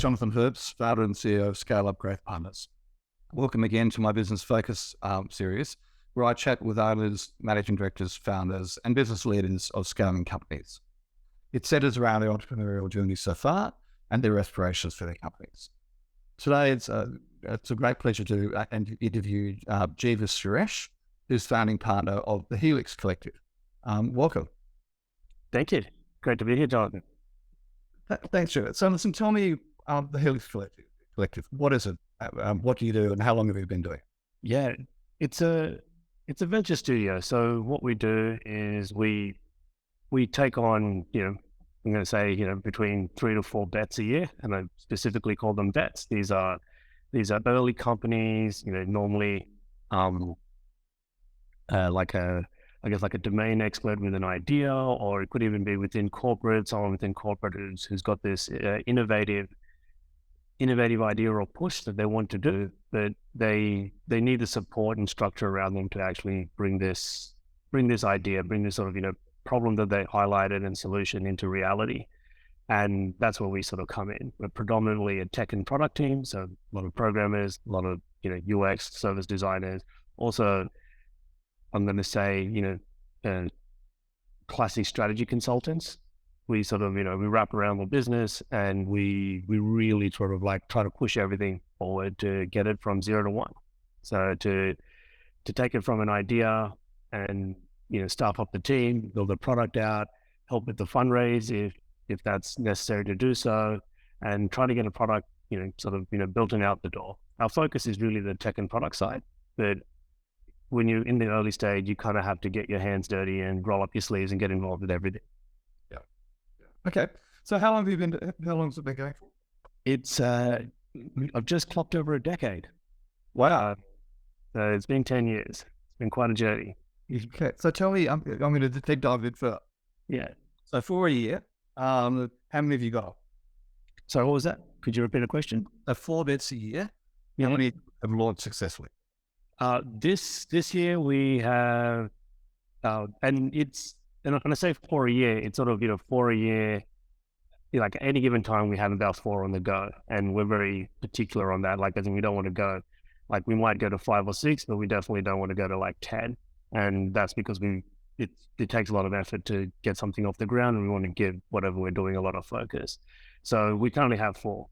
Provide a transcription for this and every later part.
Jonathan Herbst, founder and CEO of Scale Up Growth Partners. Welcome again to my Business Focus series, where I chat with owners, managing directors, founders, and business leaders of scaling companies. It centers around their entrepreneurial journey so far and their aspirations for their companies. Today, it's a great pleasure to interview Jeeva Suresh, who's founding partner of the Helix Collective. Welcome. Thank you. Great to be here, Jonathan. Thanks, Jeeva. So listen, tell me the Helix Collective. What is it? What do you do, and how long have you been doing it? Yeah, it's a venture studio. So what we do is we take on, I'm going to say, between 3 to 4 bets a year, and I specifically call them bets. These are early companies, normally like a domain expert with an idea, or it could even be within corporate, someone within corporate who's got this innovative idea or push that they want to do, but they need the support and structure around them to actually bring this idea, bring this sort of, problem that they highlighted and solution into reality. And that's where we sort of come in. We're predominantly a tech and product team, so a lot of programmers, a lot of, UX service designers. Also, I'm going to say, classic strategy consultants. We sort of, we wrap around the business, and we really sort of like try to push everything forward to get it from 0 to 1. So to take it from an idea and, staff up the team, build a product out, help with the fundraise if that's necessary to do so, and try to get a product, built and out the door. Our focus is really the tech and product side, but when you're in the early stage, you kind of have to get your hands dirty and roll up your sleeves and get involved with everything. Yeah. Okay. So how long has it been going for? It's, I've just clocked over a decade. Wow. So it's been 10 years. It's been quite a journey. Okay. So tell me, I'm going to deep dive in further. Yeah. So for a year, how many have you got? So what was that? Could you repeat the question? 4 bets a year. Yeah. How many have launched successfully? This year we have, and when I say for a year, it's sort of, for a year, like at any given time we have about 4 on the go, and we're very particular on that. Like, as in we don't want to go, like we might go to 5 or 6, but we definitely don't want to go to like 10. And that's because it takes a lot of effort to get something off the ground, and we want to give whatever we're doing a lot of focus. So we currently have 4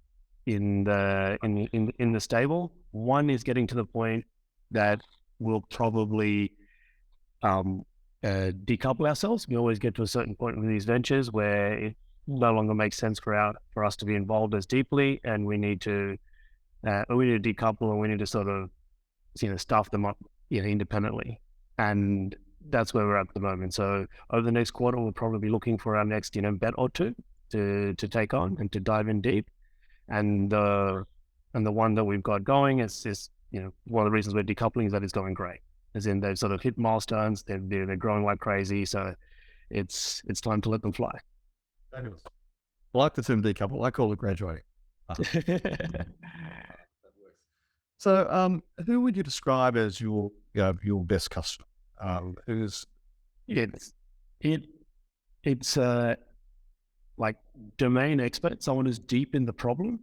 in the stable. One is getting to the point that we'll probably decouple ourselves. We always get to a certain point with these ventures where it no longer makes sense for us to be involved as deeply, and we need to decouple, and we need to sort of staff them up independently. And that's where we're at the moment. So over the next quarter, we'll probably be looking for our next bet or 2 to take on and to dive in deep. And the one that we've got going is one of the reasons we're decoupling is that it's going great. As in, they've sort of hit milestones, they're growing like crazy, so it's time to let them fly. I like the term decouple. I call it graduating. So, who would you describe as your best customer? It's like domain expert, someone who's deep in the problem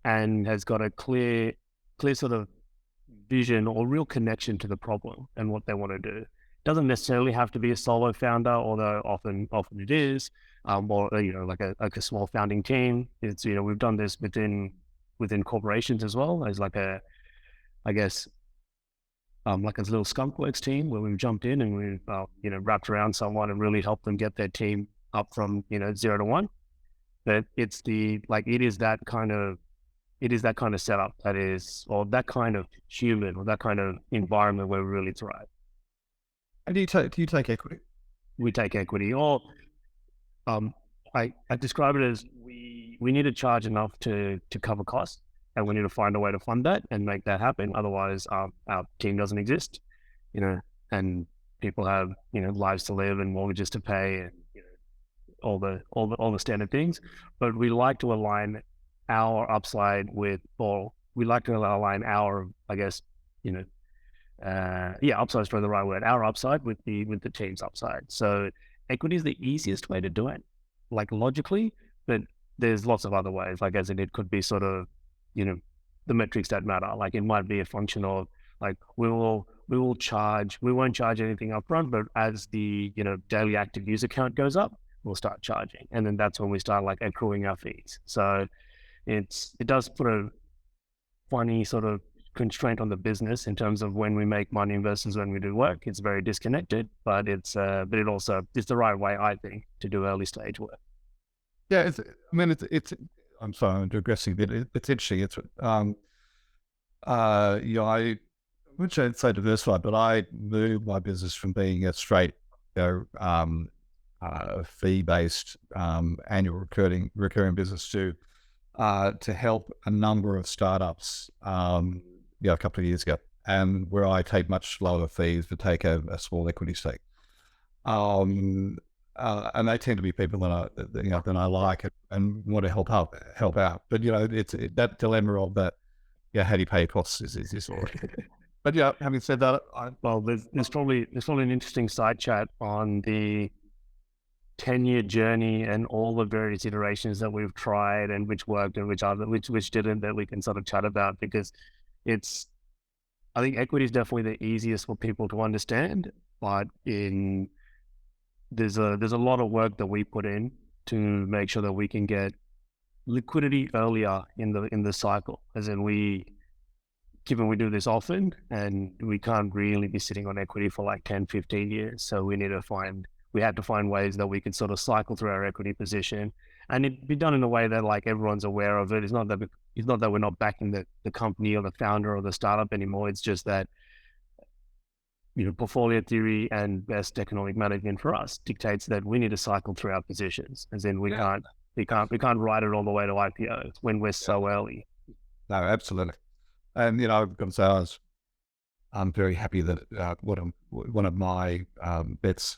and has got a clear sort of vision or real connection to the problem and what they want to do. Doesn't necessarily have to be a solo founder, although often it is, or like a small founding team. It's we've done this within corporations as well as like a little skunkworks team where we've jumped in and we've wrapped around someone and really helped them get their team up from 0 to 1. But it is that kind of setup or that kind of human or that kind of environment where we really thrive. And do you take equity? We take equity, or I describe it as we need to charge enough to cover costs, and we need to find a way to fund that and make that happen. Otherwise, our team doesn't exist, and people have lives to live and mortgages to pay and all the standard things. But we like to align our upside with, or we like to align our, upside is probably the right word, our upside with the team's upside. So equity is the easiest way to do it, like logically, but there's lots of other ways, like as in it could be sort of, the metrics that matter. Like it might be a function of like we won't charge anything upfront, but as the daily active user count goes up, we'll start charging, and then that's when we start like accruing our fees. So it does put a funny sort of constraint on the business in terms of when we make money versus when we do work. It's very disconnected, but it's the right way, I think, to do early stage work. Yeah, I'm sorry, I'm digressing, but it's interesting. I wouldn't say diversified, but I moved my business from being a straight, fee-based annual recurring business to help a number of startups, a couple of years ago, and where I take much lower fees but take a small equity stake. And they tend to be people that I like and want to help out. But it's that dilemma of that. Yeah, how do you pay your costs is all. But having said that, there's probably an interesting side chat on the 10-year journey and all the various iterations that we've tried and which worked and which didn't, that we can sort of chat about, because I think equity is definitely the easiest for people to understand, but there's a lot of work that we put in to make sure that we can get liquidity earlier in the cycle, as in given we do this often and we can't really be sitting on equity for like 10, 15 years. So we had to find ways that we could sort of cycle through our equity position, and it'd be done in a way that like everyone's aware of it. It's not that we're not backing the company or the founder or the startup anymore. It's just that, portfolio theory and best economic management for us dictates that we need to cycle through our positions, as in we can't ride it all the way to IPO when we're so early. No, absolutely. And I've got to say, I'm very happy that one of my bets,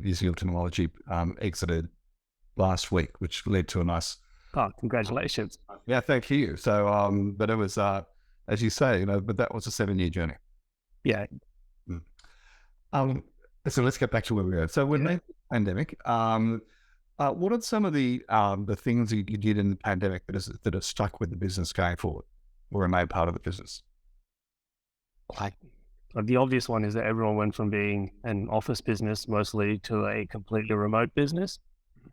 using technology, exited last week, which led to a nice. Oh, congratulations! Yeah, thank you. So, but it was, as you say, but that was a 7-year journey. Yeah. So let's get back to where we are. So when the pandemic, what are some of the things that you did in the pandemic that have stuck with the business going forward, or remain part of the business? Like, the obvious one is that everyone went from being an office business mostly to a completely remote business,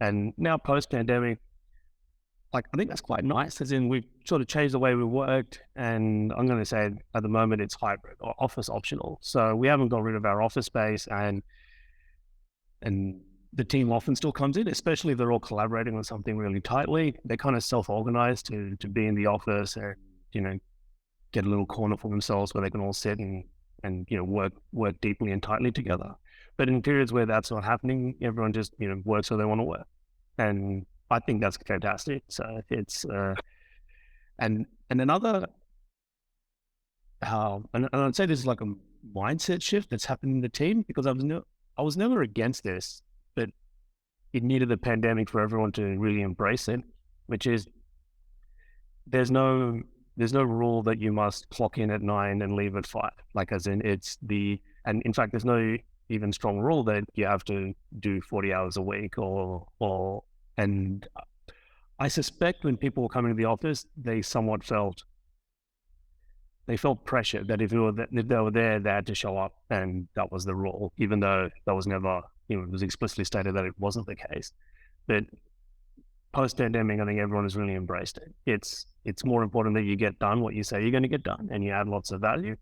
and now post-pandemic, like I think that's quite nice, as in we've sort of changed the way we worked, and I'm going to say at the moment it's hybrid or office optional. So we haven't got rid of our office space, and the team often still comes in, especially if they're all collaborating on something really tightly. They kind of self-organize to be in the office and, get a little corner for themselves where they can all sit and work deeply and tightly together. But in periods where that's not happening, everyone just, works where they want to work. And I think that's fantastic. So it's, and another, and I'd say this is like a mindset shift that's happened in the team, because I was never against this, but it needed the pandemic for everyone to really embrace it, which is there's no rule that you must clock in at 9 and leave at 5. Like, as in and in fact, there's no even strong rule that you have to do 40 hours a week and I suspect when people were coming to the office, they somewhat felt pressure that if they were there, they had to show up, and that was the rule, even though that was never, it was explicitly stated that it wasn't the case. But post-pandemic, I think everyone has really embraced it. It's more important that you get done what you say you're going to get done, and you add lots of value.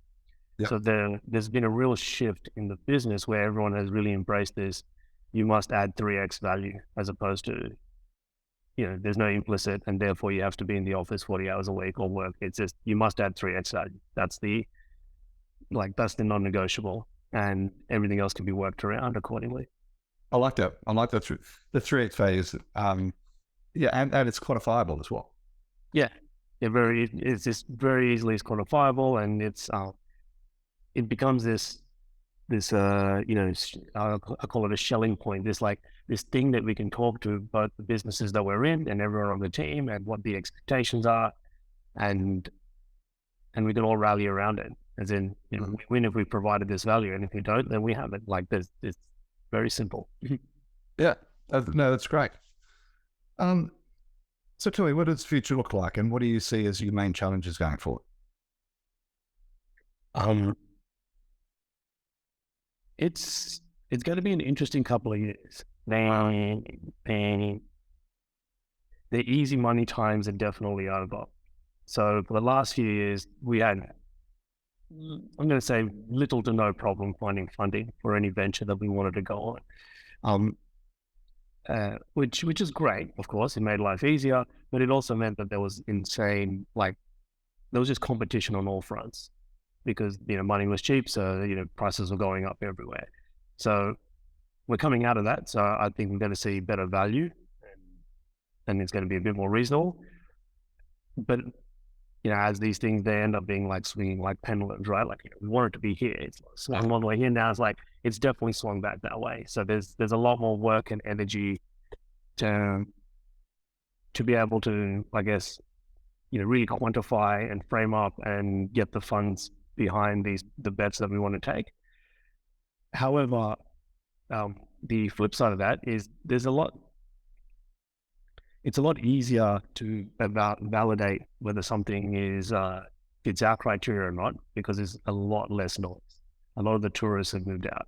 Yeah. So there's been a real shift in the business where everyone has really embraced this. You must add 3x value, as opposed to, there's no implicit, and therefore you have to be in the office 40 hours a week or work. It's just, you must add 3x value. That's the non-negotiable, and everything else can be worked around accordingly. I like that. The 3x phase. And it's quantifiable as well. Yeah. It's just very easily quantifiable, and it becomes this, I call it a Schelling point. This thing that we can talk to both the businesses that we're in and everyone on the team, and what the expectations are, and we can all rally around it. As in, we win if we provided this value, and if we don't, then we haven't. Like, it's very simple. Yeah, no, that's great. So tell me, what does the future look like, and what do you see as your main challenges going forward? Um, it's going to be an interesting couple of years. The easy money times are definitely over. So for the last few years, we had, I'm going to say, little to no problem finding funding for any venture that we wanted to go on. Which is great, of course. It made life easier, but it also meant that there was there was just competition on all fronts because money was cheap, so prices were going up everywhere. So we're coming out of that. So I think we're going to see better value, and it's going to be a bit more reasonable. But as these things, they end up being like swinging like pendulums, right? Like we want it to be here, it's swung one way here. Now it's like it's definitely swung back that way. So there's a lot more work and energy to be able to, I guess, really quantify and frame up and get the funds behind the bets that we want to take. However, the flip side of that is it's a lot easier to validate whether something is fits our criteria or not, because there's a lot less noise. A lot of the tourists have moved out,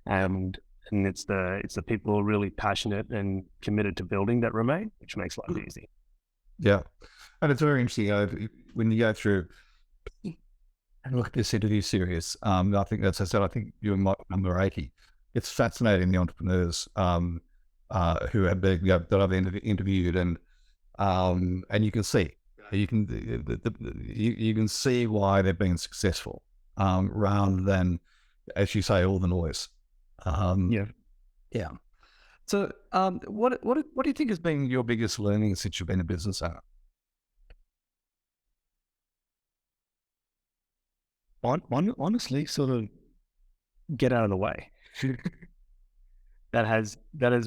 and it's the people who are really passionate and committed to building that remain, which makes life easy. Yeah, and it's very interesting when you go through and look at this interview series. I think, as I said, I think you're number 80. It's fascinating, the entrepreneurs who have been, that I've interviewed, and you can see, you can see why they've been successful, rather than, as you say, all the noise. Yeah. So, what do you think has been your biggest learning since you've been a business owner? Honestly, sort of get out of the way. that has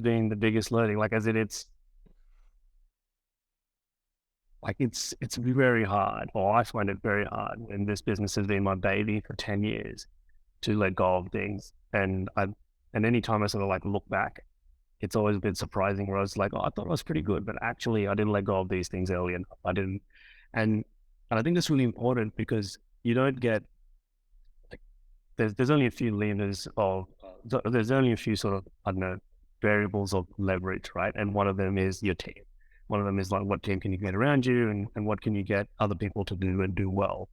been the biggest learning. Like, as it's very hard, or I find it very hard, when this business has been my baby for 10 years, to let go of things. And anytime I sort of like look back, it's always been surprising, where I was like, oh, I thought I was pretty good, but actually I didn't let go of these things early enough. I didn't. And I think that's really important, because you don't get, like, there's only a few levers of, there's only a few sort of, I don't know, variables of leverage, right? And one of them is your team. One of them is like, what team can you get around you, and what can you get other people to do and do well,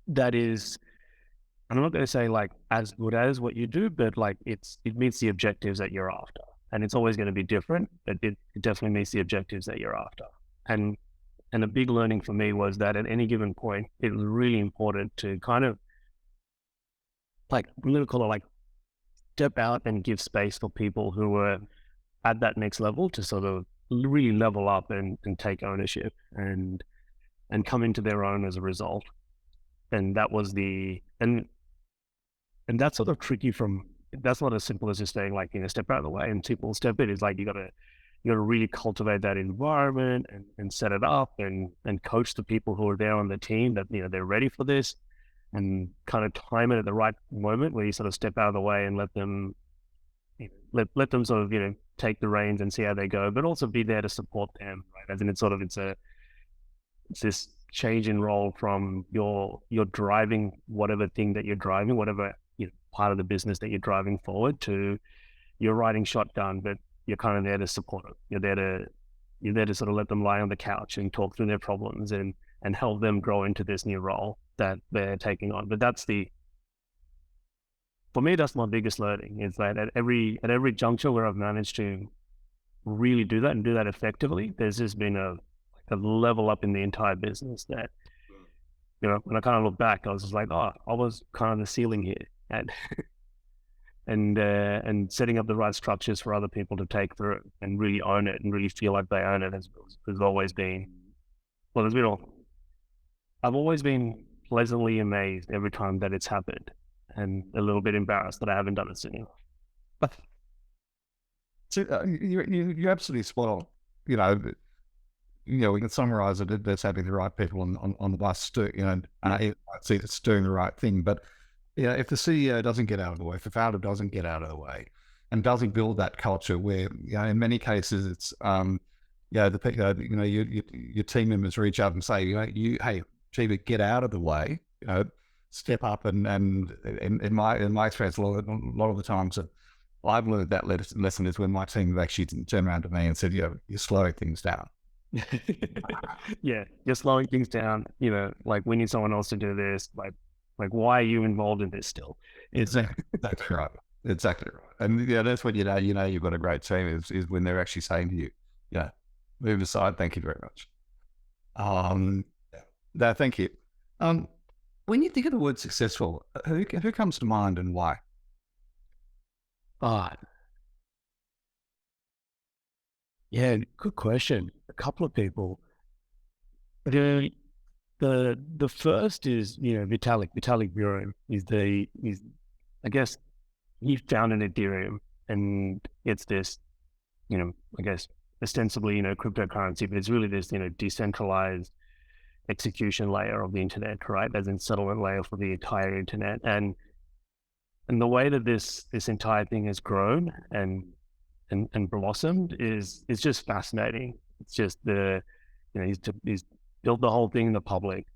that is, and I'm not going to say like as good as what you do, but like it meets the objectives that you're after. And it's always going to be different, but it definitely meets the objectives that you're after. And a big learning for me was that at any given point, it was really important to kind of, like, I'm going to call it like, step out and give space for people who were at that next level to sort of really level up and take ownership and come into their own as a result. And that was and that's sort of tricky. That's not as simple as just saying like, step out of the way and people step in. It's like, you got to really cultivate that environment and set it up and coach the people who are there on the team that, they're ready for this, and kind of time it at the right moment where you sort of step out of the way and let them, let them sort of, take the reins and see how they go, but also be there to support them, right? As in, it's this change in role from you're driving whatever thing that you're driving, whatever part of the business that you're driving forward, to you're riding shotgun, but you're kind of there to support them. You're there to sort of let them lie on the couch and talk through their problems and help them grow into this new role that they're taking on. But for me, that's my biggest learning, is that at every juncture where I've managed to really do that and do that effectively, there's just been a level up in the entire business that, when I kind of look back, I was just like, oh, I was kind of the ceiling here, and setting up the right structures for other people to take through and really own it and really feel like they own it has always been, I've always been pleasantly amazed every time that it's happened, and a little bit embarrassed that I haven't done it sooner. So you're absolutely spot on. We can summarize it as having the right people on the bus, see it's doing the right thing. But if the CEO doesn't get out of the way, if the founder doesn't get out of the way, and does he build that culture where, in many cases it's, your team members reach out and say, hey, Jeeva, get out of the way, step up, and in my experience, a lot of the times that I've learned that lesson is when my team have actually turned around to me and said, you're slowing things down. Yeah, you're slowing things down. Like, we need someone else to do this. Like why are you involved in this still? Exactly right. Exactly right. And that's when you've got a great team is when they're actually saying to you, move aside. Thank you very much. No, thank you. When you think of the word successful, who comes to mind and why? Yeah, good question. A couple of people. The first is, Vitalik Buterin is I guess he founded Ethereum, and it's this, I guess ostensibly, cryptocurrency, but it's really this, decentralized execution layer of the internet, right? As in settlement layer for the entire internet. And the way that this entire thing has grown and blossomed is just fascinating. It's just he's built the whole thing in the public,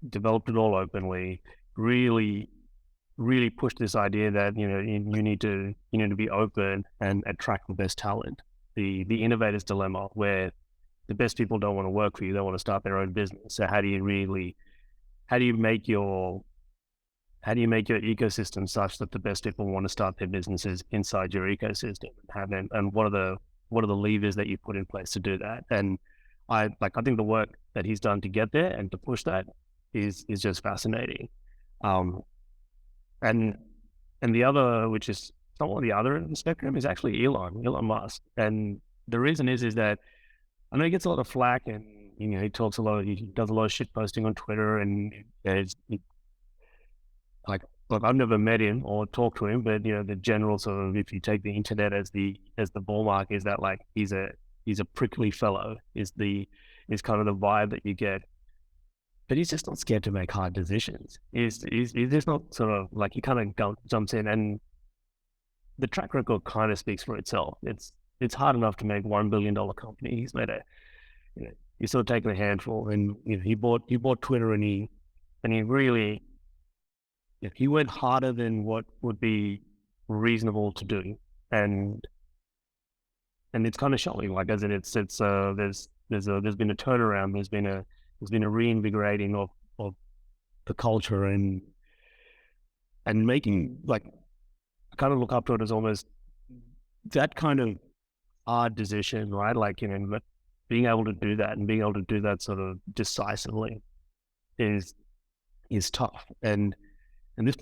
developed it all openly, really pushed this idea that you need to be open and attract the best talent. The innovator's dilemma, where the best people don't want to work for you, they want to start their own business. So how do you make your ecosystem such that the best people want to start their businesses inside your ecosystem and what are the levers that you put in place to do that? And I think the work that he's done to get there and to push that is just fascinating. And the other, which is somewhat the other end of the spectrum, is actually Elon Musk. And the reason is that I know he gets a lot of flack, and he talks a lot, he does a lot of shit posting on Twitter, and I've never met him or talked to him, but the general sort of, if you take the internet as the ballpark, is that like he's a prickly fellow is kind of the vibe that you get. But he's just not scared to make hard decisions. He's just not sort of like, he kind of jumps in, and the track record kind of speaks for itself. It's hard enough to make $1 billion company. He's made he's sort of taken a handful, and he bought Twitter, and he really, he went harder than what would be reasonable to do, and it's kind of showing. Like, as in, there's been a turnaround. There's been a reinvigorating of the culture, and making, like, I kind of look up to it as almost that kind of hard decision, right? Like, being able to do that, and being able to do that sort of decisively is tough. And this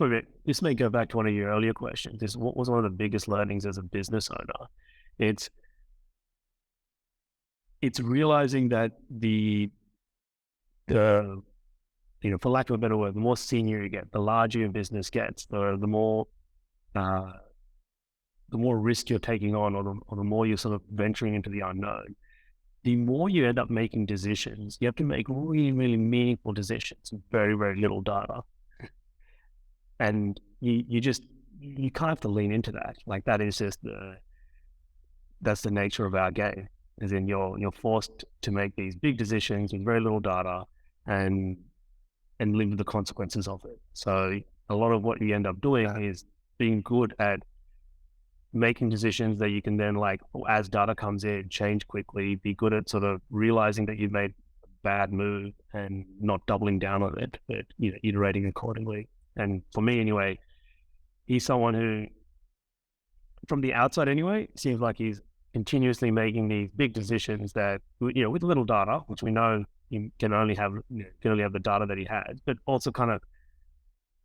may go back to one of your earlier questions. What was one of the biggest learnings as a business owner? It's realizing that for lack of a better word, the more senior you get, the larger your business gets, the more risk you're taking on, or the more you're sort of venturing into the unknown, the more you end up making decisions. You have to make really, really meaningful decisions with very, very little data. And you kind of have to lean into that. Like, that is just that's the nature of our game. As in, you're forced to make these big decisions with very little data, and live with the consequences of it. So a lot of what you end up doing is being good at making decisions that you can then, like, as data comes in, change quickly, be good at sort of realizing that you've made a bad move and not doubling down on it, but iterating accordingly. And for me anyway, he's someone who, from the outside anyway, seems like he's continuously making these big decisions that, with little data, which we know he can only have the data that he has, but also kind of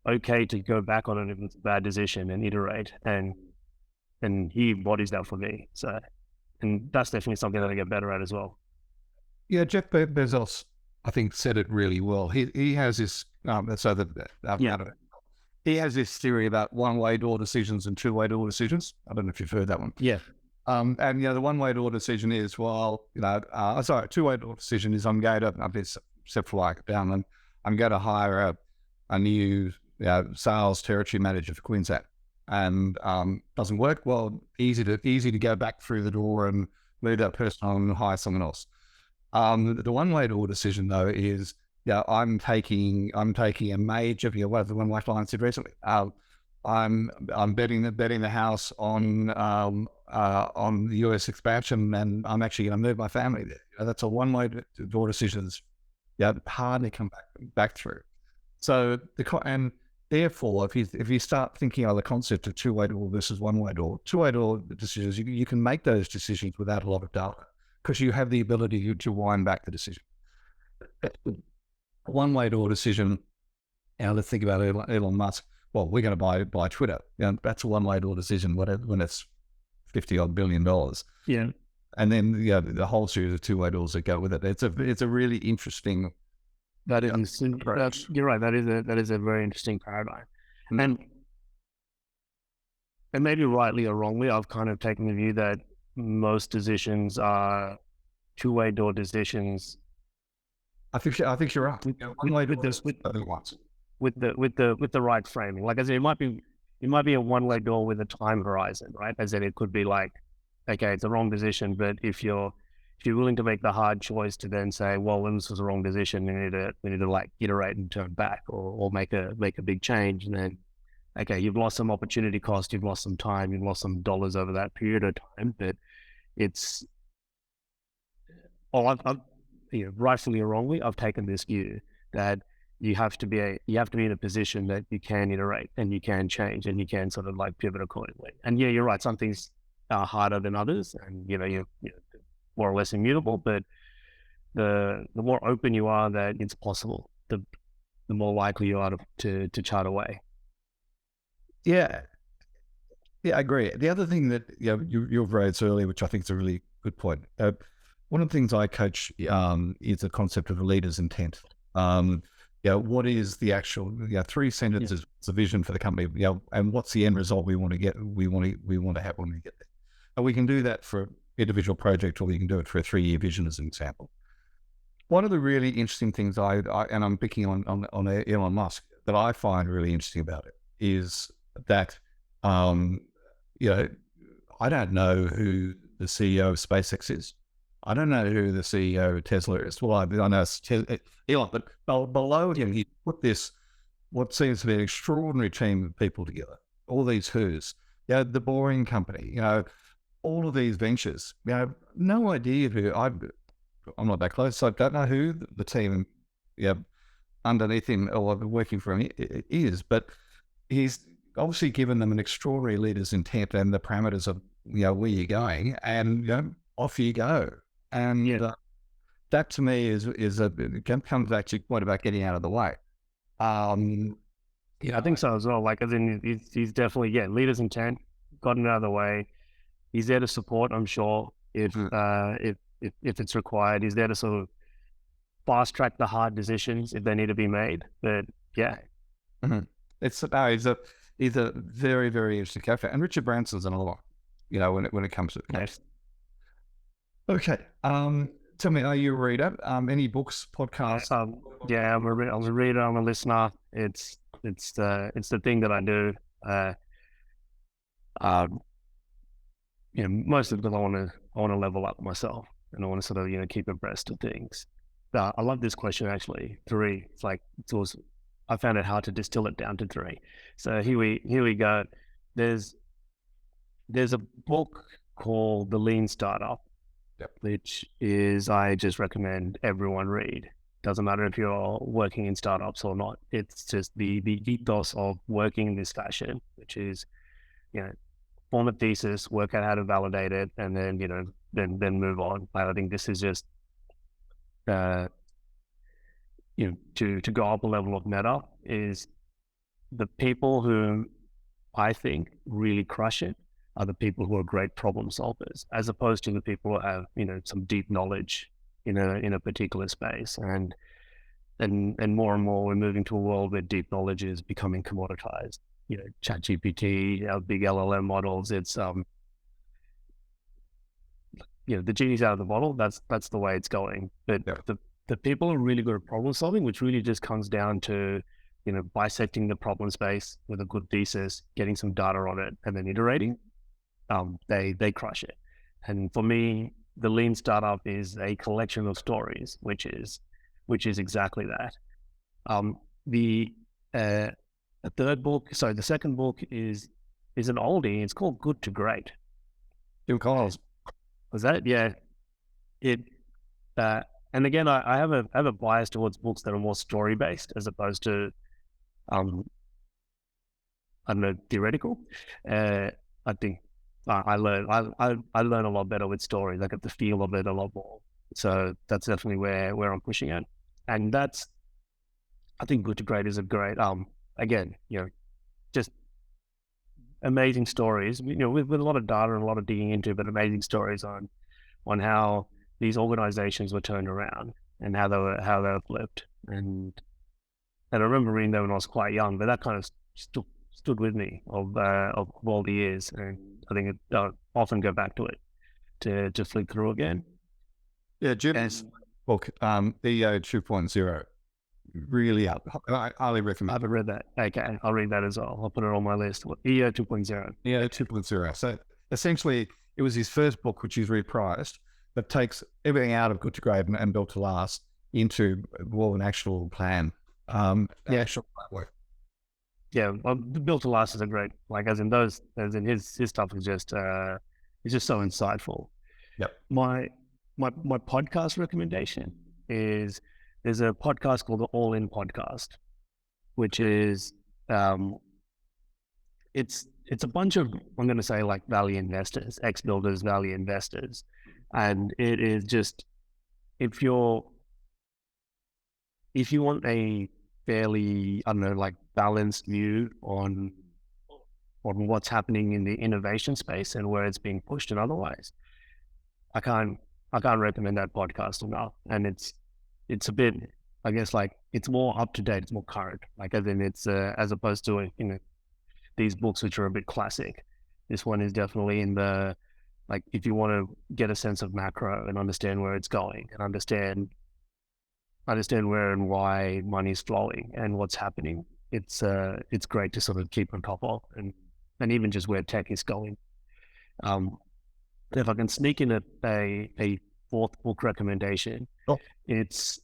okay to go back on it if it's a bad decision and iterate. And he embodies that for me. So, and that's definitely something that I get better at as well. Yeah, Jeff Bezos, I think, said it really well. He has this he has this theory about one-way door decisions and two-way door decisions. I don't know if you've heard that one. Yeah. And the one-way door decision is, two-way door decision is, I'm going to, except for like down, I'm going to hire a new sales territory manager for Queensland. and doesn't work, well, easy to go back through the door and move that person on and hire someone else. The one-way door decision though is, I'm taking a major, what one of my clients did recently. I'm betting the house on the US expansion, and I'm actually going to move my family there. That's a one-way door decision. Hardly come back through. So and therefore, if you start thinking of the concept of two-way door versus one-way door decisions, you can make those decisions without a lot of data because you have the ability to wind back the decision. A one-way door decision. Let's think about Elon Musk. Well, we're going to buy Twitter. That's a one-way door decision when it's $50-odd billion. Yeah. And then the whole series of two-way doors that go with it. It's a really interesting. You're right. That is a very interesting paradigm. And maybe rightly or wrongly, I've kind of taken the view that most decisions are two-way door decisions. I think you're right. With the right framing. Like I said, it might be a one-way door with a time horizon, right? As in, it could be like, okay, it's a wrong decision, but if you're willing to make the hard choice to then say, well, when this was a wrong decision, we need to like iterate and turn back or make a big change, and then, okay, you've lost some opportunity cost, you've lost some time, you've lost some dollars over that period of time, but it's, I've rightfully or wrongly, I've taken this view that you have to be in a position that you can iterate and you can change and you can sort of like pivot accordingly. And yeah, you're right. Some things are harder than others, and you're more or less immutable. But the more open you are that it's possible, the more likely you are to chart away. Yeah, I agree. The other thing that you've raised earlier, which I think is a really good point. One of the things I coach is the concept of a leader's intent. What is the actual 3 sentences, the vision for the company, and what's the end result we want to get, we want to have when we get there. And we can do that for an individual project, or we can do it for a 3-year vision as an example. One of the really interesting things and I'm picking on Elon Musk, that I find really interesting about it is that, I don't know who the CEO of SpaceX is. I don't know who the CEO of Tesla is. Well, I know it's Elon, but below him, he put this, what seems to be an extraordinary team of people together. All these who's, the Boring Company, all of these ventures, no idea who, I'm not that close, so I don't know who the team, underneath him or working for him is, but he's obviously given them an extraordinary leader's intent and the parameters of, where you're going, and, off you go. And that to me it comes back to your point about getting out of the way. I think so as well. Like, as in, he's definitely, leader's intent, gotten out of the way. He's there to support, I'm sure, if it's required. He's there to sort of fast track the hard decisions if they need to be made. But he's a very, very interesting character. And Richard Branson's another one, when it comes to the case. Okay. Tell me, are you a reader? Any books, podcasts? I'm a reader. I'm a listener. It's the thing that I do. Mostly because I want to level up myself, and I want to sort of keep abreast of things. I love this question actually. 3. It's like I found it hard to distill it down to 3. So here we go. There's a book called The Lean Startup. Which is, I just recommend everyone read. Doesn't matter if you're working in startups or not. It's just the ethos of working in this fashion, which is, form a thesis, work out how to validate it, and then, then move on. I think this is just, to go up a level of meta, is the people who I think really crush it are the people who are great problem solvers, as opposed to the people who have, some deep knowledge in a particular space. And more and more, we're moving to a world where deep knowledge is becoming commoditized. ChatGPT, big LLM models. It's the genie's out of the bottle. That's the way it's going. But the people are really good at problem solving, which really just comes down to bisecting the problem space with a good thesis, getting some data on it, and then iterating, they crush it. And for me, the lean startup is a collection of stories, which is exactly that. The the second book is an oldie. It's called Good to Great. Bill Collins. Was that? Yeah. It and again, I have a bias towards books that are more story based as opposed to I don't know, theoretical. I think I learn a lot better with stories. I get the feel of it a lot more. So that's definitely where I'm pushing at. And I think Good to Great is a great again, just amazing stories, with a lot of data and a lot of digging into, but amazing stories on how these organizations were turned around and how they were flipped. And I remember reading them when I was quite young, but that kind of stood with me of all the years, and I think I often go back to it to flick through again. Yeah, Jim's book, EO 2.0, really I highly recommend. I haven't read that. Okay, I'll read that as well. I'll put it on my list. EO 2.0. EO 2.0. So essentially, it was his first book, which he's reprised, that takes everything out of Good to Great and Built to Last into more of an actual plan. Actual work. Yeah, well, Built to Last is a great, as in his stuff is just so insightful. Yep. My podcast recommendation is there's a podcast called the All In Podcast, which is it's a bunch of, I'm going to say, like value investors, ex-builders, value investors, and it is just if you want a fairly, I don't know, like balanced view on what's happening in the innovation space and where it's being pushed and otherwise, I can't recommend that podcast enough. And it's a bit, I guess, like it's more up to date, it's more current, like as in it's as opposed to these books which are a bit classic. This one is definitely in the, like, if you want to get a sense of macro and understand where it's going and understand where and why money's flowing and what's happening, it's great to sort of keep on top of, and even just where tech is going. If I can sneak in a fourth book recommendation, it's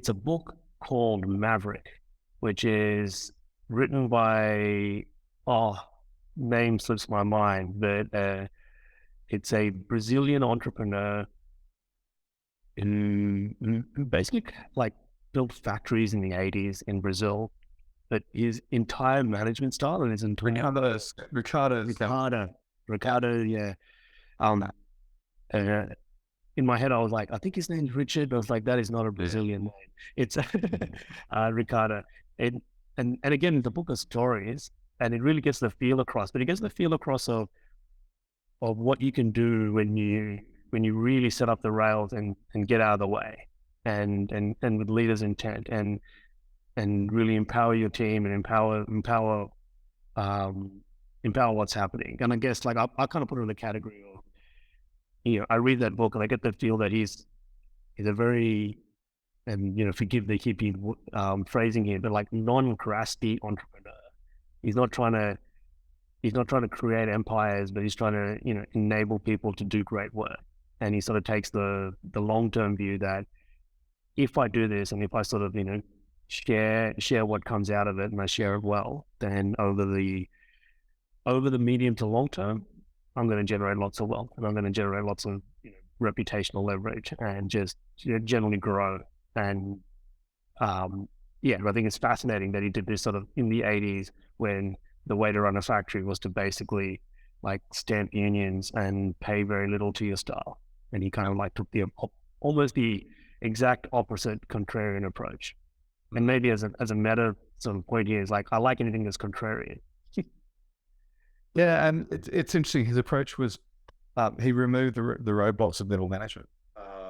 a book called Maverick, which is written by, name slips my mind, but it's a Brazilian entrepreneur who basically like built factories in the 80s in Brazil, but his entire management style and his entire Ricardo, yeah. In my head, I was like, I think his name's Richard, but I was like, that is not a Brazilian name. It's Ricardo. And again, the book of stories, and it really gets the feel across, but it gets the feel across of what you can do when you really set up the rails and get out of the way and with leaders' intent and really empower your team and empower what's happening. And I guess like I kind of put it in the category of, I read that book and I get the feel that he's a very, and forgive the hippie phrasing here, but like non-graspy entrepreneur. He's not trying to create empires, but he's trying to enable people to do great work. And he sort of takes the long-term view that if I do this and if I sort of share what comes out of it and I share it well, then over the medium to long term, I'm going to generate lots of wealth and I'm going to generate lots of reputational leverage and just generally grow. And I think it's fascinating that he did this sort of in the 80s when the way to run a factory was to basically like stamp unions and pay very little to your staff. And he kind of like took almost the exact opposite contrarian approach. And maybe as a meta sort of point here is like, I like anything that's contrarian. Yeah, and it's interesting. His approach was he removed the roadblocks of middle management.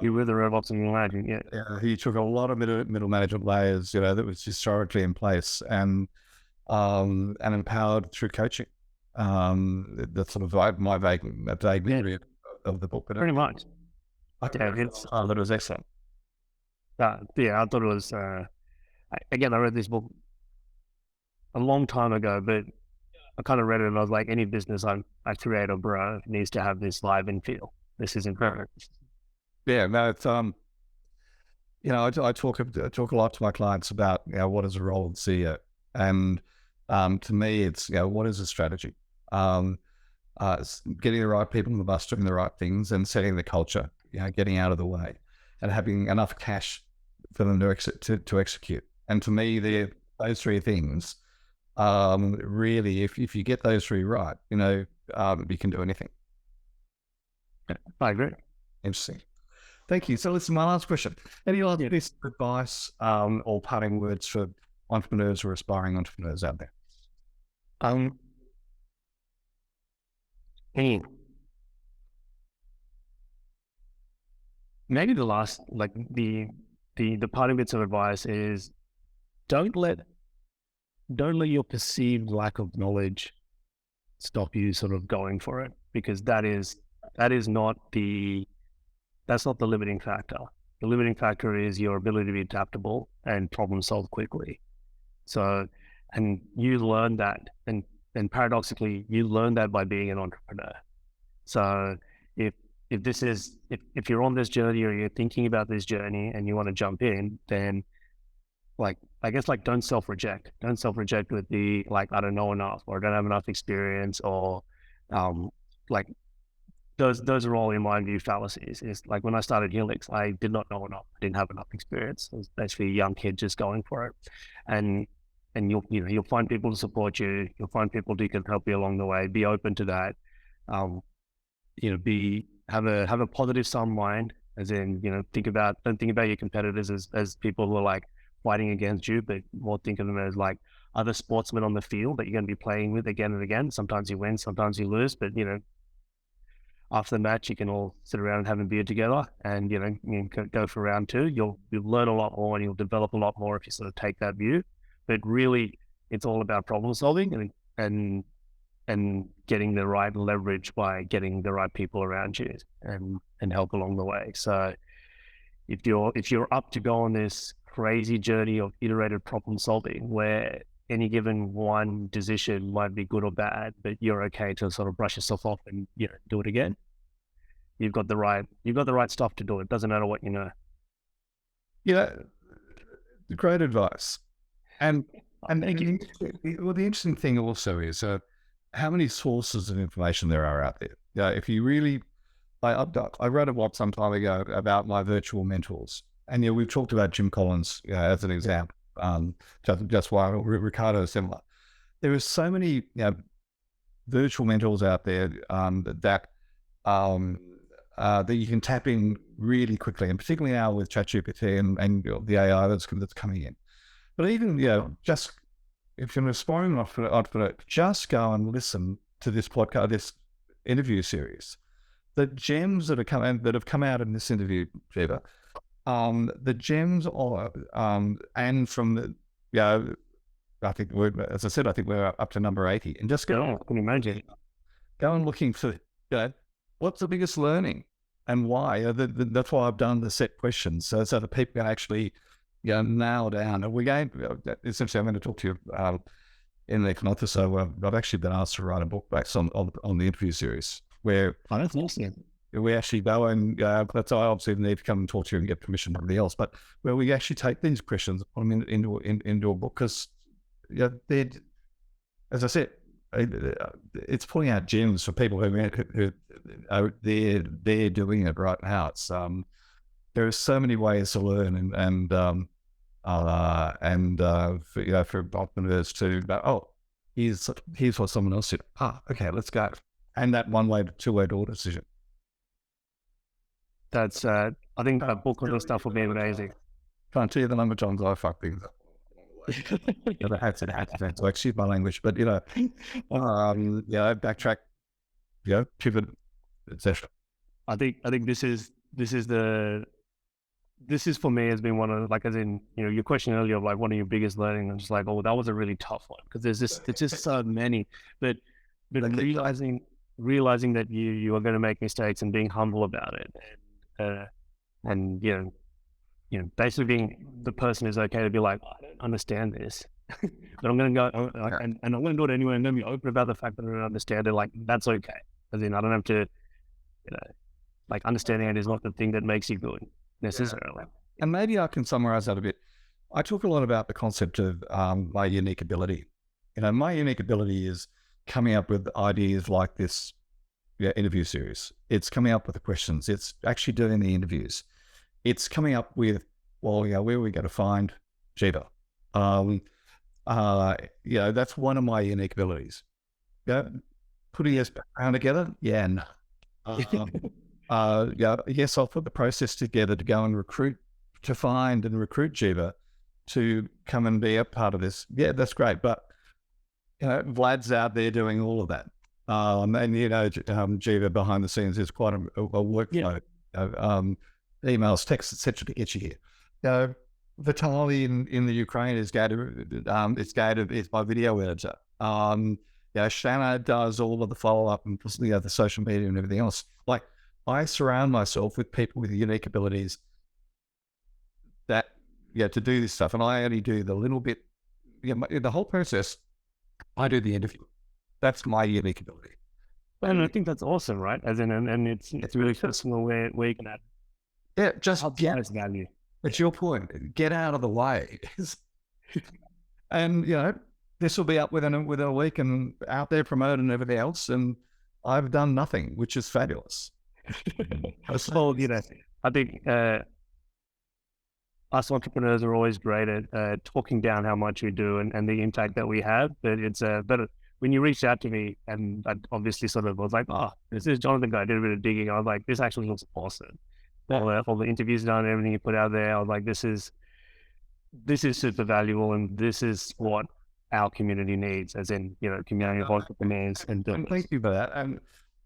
He removed the roadblocks of middle management, yeah. He took a lot of middle management layers, that was historically in place, and empowered through coaching. That's sort of my vague memory of the book. But pretty much. I thought it was excellent. I thought it was. Again, I read this book a long time ago, but I kind of read it and I was like, any business I create or grow needs to have this live and feel. This is important. Yeah, no, it's I talk a lot to my clients about what is the role of the CEO, and to me, it's what is a strategy. It's getting the right people on the bus, doing the right things, and setting the culture. Getting out of the way, and having enough cash for them to execute. And to me, those three things. Really, if you get those three right, you can do anything. I agree. Interesting. Thank you. So listen, my last question. Any other piece of advice or parting words for entrepreneurs or aspiring entrepreneurs out there? Maybe the last, like the parting bits of advice is don't let your perceived lack of knowledge stop you sort of going for it, because that's not the limiting factor. The limiting factor is your ability to be adaptable and problem solve quickly. So, and you learn that, and paradoxically, you learn that by being an entrepreneur. So if you're on this journey or you're thinking about this journey and you want to jump in, then don't self-reject. Don't self-reject with the I don't know enough, or I don't have enough experience, or like those are all, in my view, fallacies. It's like when I started Helix, I did not know enough. I didn't have enough experience. I was basically a young kid just going for it. And you'll find people to support you. You'll find people who can help you along the way. Be open to that. Have a positive sum mind, as in, don't think about your competitors as people who are fighting against you, but more think of them as other sportsmen on the field that you're going to be playing with again and again. Sometimes you win, sometimes you lose, but after the match, you can all sit around and have a beer together, and go for round two. You'll learn a lot more, and you'll develop a lot more if you sort of take that view. But really, it's all about problem solving and getting the right leverage by getting the right people around you and help along the way. So if you're up to go on this crazy journey of iterated problem solving, where any given one decision might be good or bad, but you're okay to sort of brush yourself off and do it again, you've got the right stuff to do it. Doesn't matter what you know. Great advice. And thank you. Well, the interesting thing also is how many sources of information there are out there. If you really, I wrote a blog some time ago about my virtual mentors, and we've talked about Jim Collins as an example. Just why Ricardo is similar. There are so many virtual mentors out there that you can tap in really quickly, and particularly now with ChatGPT and the AI that's coming in. But even just if you're an aspiring entrepreneur, just go and listen to this podcast, this interview series. The gems that have come out in this interview, Jeeva, the gems are, and from the, I think as I said, I think we're up to number 80, and just go. I can imagine. Go and looking for, what's the biggest learning and why? That's why I've done the set questions, so that people can actually, nail down. And essentially, I'm going to talk to you in the month or so. I've actually been asked to write a book based on the interview series where. Oh, that's awesome. We actually go and that's I obviously need to come and talk to you and get permission from everybody else. But where we actually take these questions, put them into a book, because as I said, it's pulling out gems for people who are they're doing it right now. It's there are so many ways to learn and for entrepreneurs to here's what someone else did. Okay, let's go. And that two-way door decision. That's I think that book on this stuff will be amazing. Can't tell you the number of times I fuck things up. I had to excuse my language, but backtrack, pivot, etc. I think this is for me has been one of, as in, your question earlier of one of your biggest learning. I'm just that was a really tough one, because there's just so many, but realizing that you are going to make mistakes and being humble about it, and basically being the person who's okay to be I don't understand this, but I'm going to go and I'm going to do it anyway. I'm going to be open about the fact that I don't understand it. Like, that's okay. As in, I don't have to, like, understanding it is not the thing that makes you good necessarily. And maybe I can summarize that a bit. I talk a lot about the concept of my unique ability. My unique ability is coming up with ideas like this interview series. It's coming up with the questions. It's actually doing the interviews. It's coming up with, where are we going to find Jeeva? That's one of my unique abilities. Putting this background together, no. Yes, I'll put the process together to go and find and recruit Jeeva to come and be a part of this. Yeah, that's great. But, Vlad's out there doing all of that. Jeeva behind the scenes is quite a workload. Emails, texts, etc. to get you here. Vitaly in the Ukraine is it's my video editor. Shanna does all of the follow-up and the social media and everything else. Like, I surround myself with people with unique abilities that, to do this stuff. And I only do the little bit, the whole process, I do the interview. That's my unique ability. And I think that's awesome, right? As in, and it's really personal where you can add. Yeah, just value. It's your point. Get out of the way. And, this will be up within a week and out there promoting and everything else. And I've done nothing, which is fabulous. Well, I think us entrepreneurs are always great at talking down how much we do and the impact that we have. But it's but when you reached out to me, and I obviously was like, oh, this is Jonathan guy. I did a bit of digging. I was like, this actually looks awesome. All the interviews done, everything you put out there. I was like, this is super valuable, and this is what our community needs, as in, community of entrepreneurs. And thank you for that. And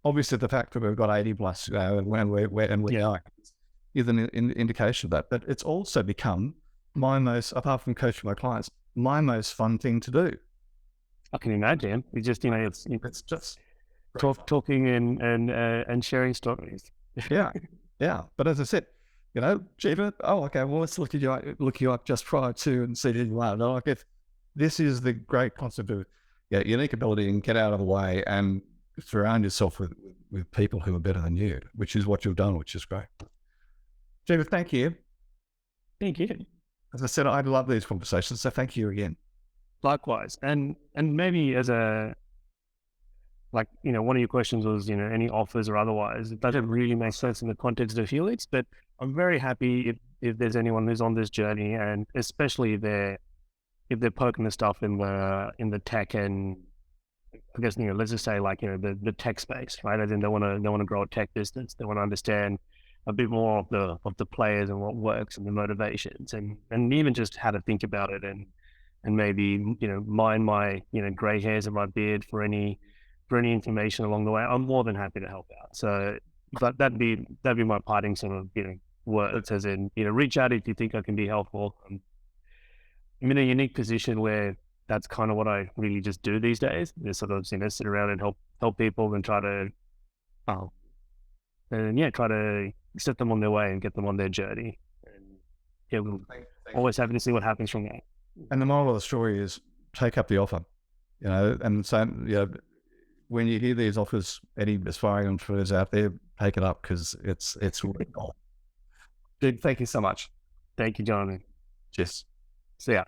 obviously the fact that we've got 80 plus and we are is an indication of that. But it's also become my most, apart from coaching my clients, my most fun thing to do. I can imagine. It's just, it's just talking and sharing stories. Yeah. But as I said, Jeeva, okay, well, let's look you up just prior to and see who you are. Like, if this is the great concept of unique ability, and get out of the way and surround yourself with people who are better than you, which is what you've done, which is great. Jeeva, thank you. Thank you. As I said, I love these conversations, so thank you again. Likewise. And maybe as one of your questions was, any offers or otherwise, it doesn't really make sense in the context of Helix, but I'm very happy if there's anyone who's on this journey, and especially if they're poking the stuff in the tech, and I guess, let's just say the tech space, right? As in they want to grow a tech business. They want to understand a bit more of the players and what works and the motivations, and even just how to think about it, and maybe, mind my, gray hairs and my beard for any information along the way. I'm more than happy to help out. So that'd be my parting sort of, words, as in, reach out if you think I can be helpful. I'm in a unique position where that's kind of what I really just do these days. Is sort of, sit around and help people and try to set them on their way and get them on their journey. And we'll always happy to see what happens from that. And the moral of the story is take up the offer, and so, when you hear these offers, any aspiring entrepreneurs out there, take it up, because it's Dude, thank you so much. Thank you, Jonathan. Cheers. See ya.